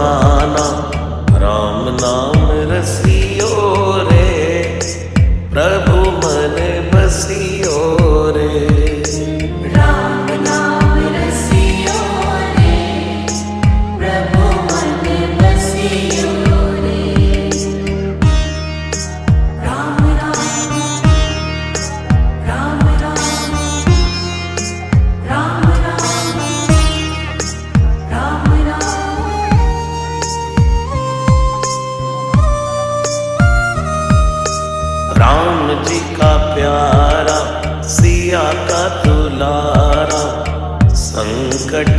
जमाना, राम नाम रसियो रे, प्रभु मन बसियो रे। राम नाम रसियो रे, प्रभु मन बसियो रे। राम राम राम राम राम राम राम राम। राम जी का प्यारा, सिया का दुलारा, संकट